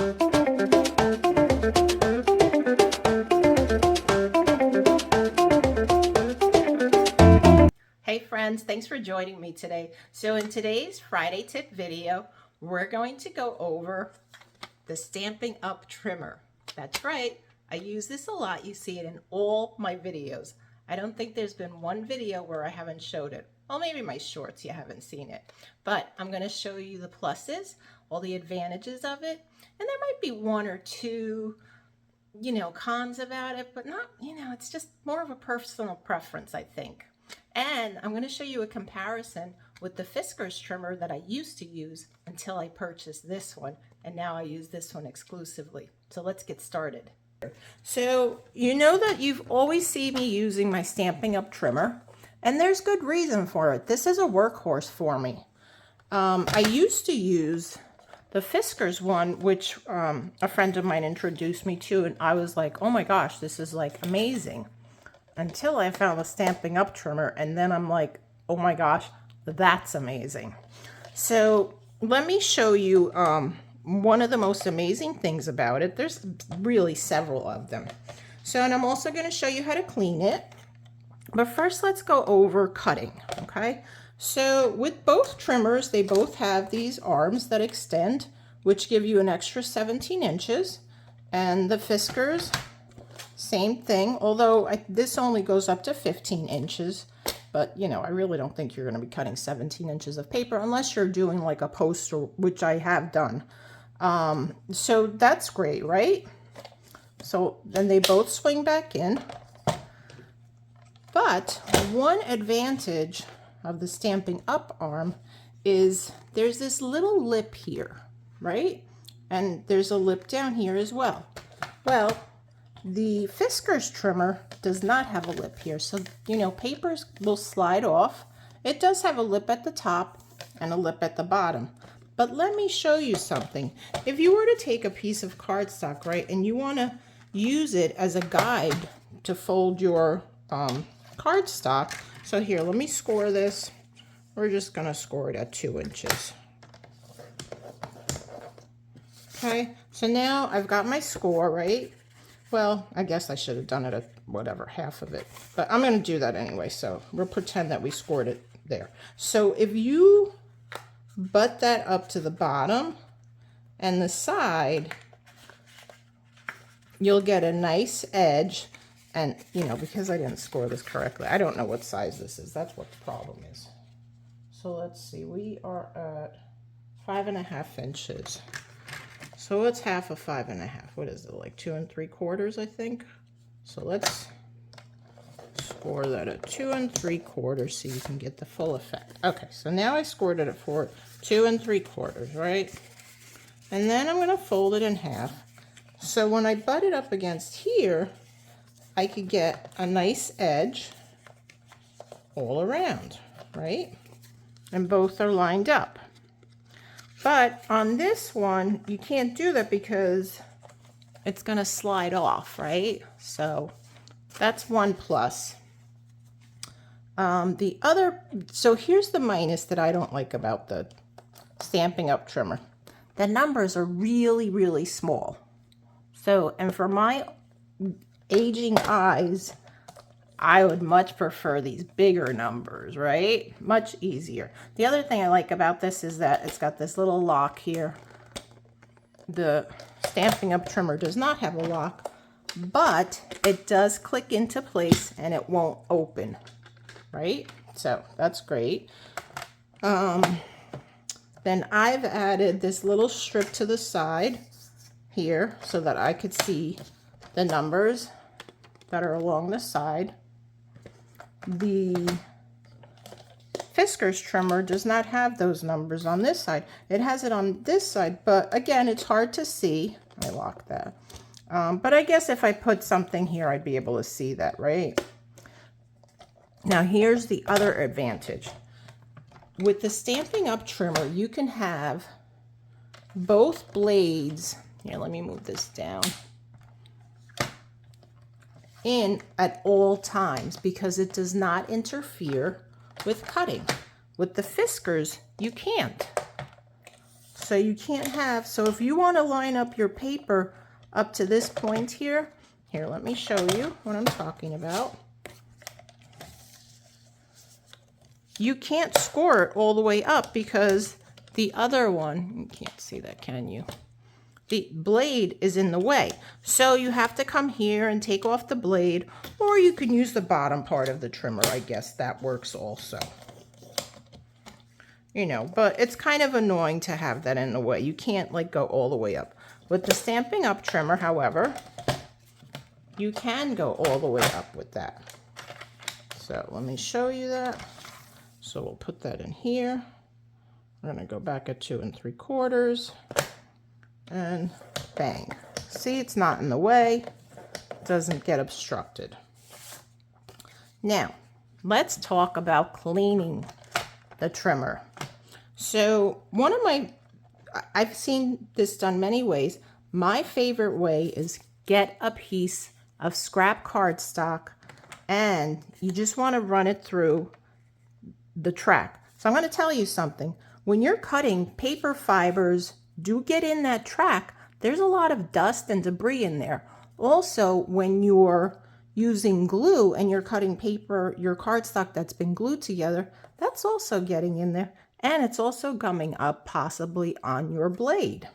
Hey friends, thanks for joining me today. So in today's Friday tip video, we're going to go over the Stampin' Up trimmer. That's right, I use this a lot. You see it in all my videos. I don't think there's been one video where I haven't showed it. Well, maybe my shorts, you haven't seen it. But I'm going to show you the pluses, all the advantages of it, and there might be one or two cons about it, but not, it's just more of a personal preference, I think. And I'm going to show you a comparison with the Fiskars trimmer that I used to use until I purchased this one, and now I use this one exclusively. So let's get started. So you know that you've always seen me using my Stampin' Up trimmer, and there's good reason for it. This is a workhorse for me. I used to use the Fiskars one, which a friend of mine introduced me to, and I was like, oh my gosh, this is like amazing. Until I found the Stampin' Up trimmer, and then I'm like, oh my gosh, that's amazing. So let me show you one of the most amazing things about it. There's really several of them. So, and I'm also going to show you how to clean it. But first, let's go over cutting, okay? So with both trimmers, they both have these arms that extend, which give you an extra 17 inches. And the Fiskars, same thing, although this only goes up to 15 inches. But, I really don't think you're going to be cutting 17 inches of paper unless you're doing like a poster, which I have done. So that's great, right? So then they both swing back in. But one advantage of the Stampin' Up arm is there's this little lip here, right? And there's a lip down here as well. Well, the Fiskars trimmer does not have a lip here, so papers will slide off. It does have a lip at the top and a lip at the bottom. But let me show you something. If you were to take a piece of cardstock, right, and you want to use it as a guide to fold your cardstock. So here, let me score this. We're just going to score it at 2 inches. Okay, so now I've got my score, right? Well, I guess I should have done it at whatever, half of it. But I'm going to do that anyway, so we'll pretend that we scored it there. So if you butt that up to the bottom and the side, you'll get a nice edge. And, because I didn't score this correctly, I don't know what size this is. That's what the problem is. So let's see, we are at 5.5 inches. So it's half of 5.5. What is it, like 2 3/4, I think? So let's score that at 2 3/4 so you can get the full effect. Okay, so now I scored it at 2 3/4, right? And then I'm going to fold it in half. So when I butt it up against here, I could get a nice edge all around, right? And both are lined up. But on this one, you can't do that because it's going to slide off, right? So that's one plus. So here's the minus that I don't like about the Stampin' Up trimmer. The numbers are really, really small. So, and for my aging eyes, I would much prefer these bigger numbers, right? Much easier. The other thing I like about this is that it's got this little lock here. The Stampin' Up trimmer does not have a lock, but it does click into place and it won't open, right? So that's great. Then I've added this little strip to the side here so that I could see the numbers that are along the side. The Fiskars trimmer does not have those numbers on this side. It has it on this side, but again, it's hard to see. I locked that. But I guess if I put something here, I'd be able to see that, right? Now, here's the other advantage. With the Stampin' Up trimmer, you can have both blades. Here, let me move this down. In at all times because it does not interfere with cutting. With the Fiskars, you can't. So you can't have, so if you want to line up your paper up to this point here, let me show you what I'm talking about. You can't score it all the way up because the other one, you can't see that, can you? The blade is in the way. So you have to come here and take off the blade, or you can use the bottom part of the trimmer. I guess that works also. You know, but it's kind of annoying to have that in the way. You can't like go all the way up. With the Stampin' Up trimmer, however, you can go all the way up with that. So let me show you that. So we'll put that in here. We're gonna go back at 2 3/4 and bang. See, it's not in the way. It doesn't get obstructed. Now, let's talk about cleaning the trimmer. So I've seen this done many ways. My favorite way is get a piece of scrap cardstock and you just want to run it through the track. So I'm going to tell you something. When you're cutting, paper fibers do get in that track. There's a lot of dust and debris in there. Also, when you're using glue and you're cutting paper, your cardstock that's been glued together, that's also getting in there. And it's also gumming up possibly on your blade.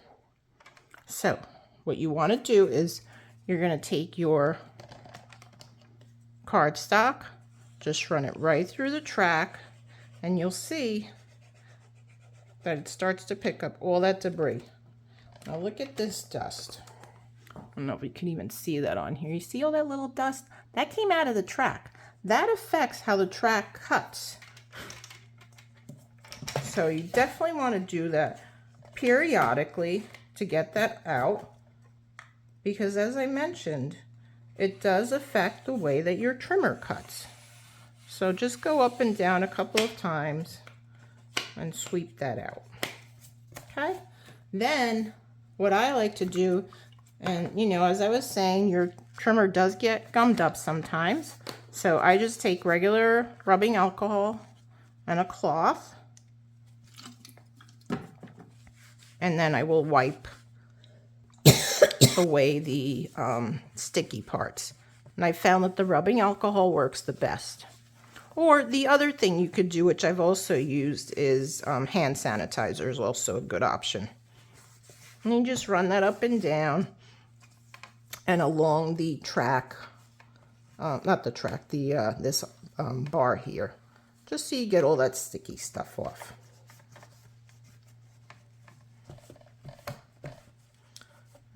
So what you want to do is you're going to take your cardstock, just run it right through the track, and you'll see that it starts to pick up all that debris. Now look at this dust. I don't know if you can even see that on here. You see all that little dust? That came out of the track. That affects how the track cuts. So you definitely want to do that periodically to get that out, because as I mentioned, it does affect the way that your trimmer cuts. So just go up and down a couple of times and sweep that out. Okay? Then what I like to do, and you know, as I was saying, your trimmer does get gummed up sometimes. So I just take regular rubbing alcohol and a cloth, and then I will wipe away the sticky parts. And I found that the rubbing alcohol works the best. Or the other thing you could do, which I've also used, is hand sanitizer is also a good option. And you just run that up and down and along the track, not the track, this bar here, just so you get all that sticky stuff off.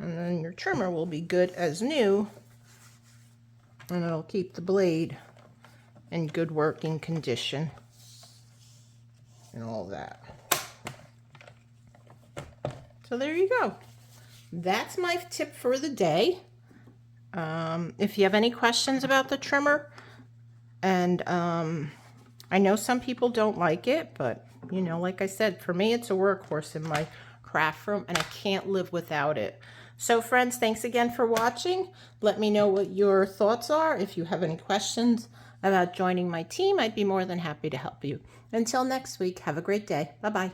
And then your trimmer will be good as new, and it'll keep the blade in good working condition and all that. So there you go. That's my tip for the day. If you have any questions about the trimmer, and I know some people don't like it, but you know, like I said, for me it's a workhorse in my craft room and I can't live without it. So friends, thanks again for watching. Let me know what your thoughts are. If you have any questions about joining my team, I'd be more than happy to help you. Until next week, have a great day. Bye-bye.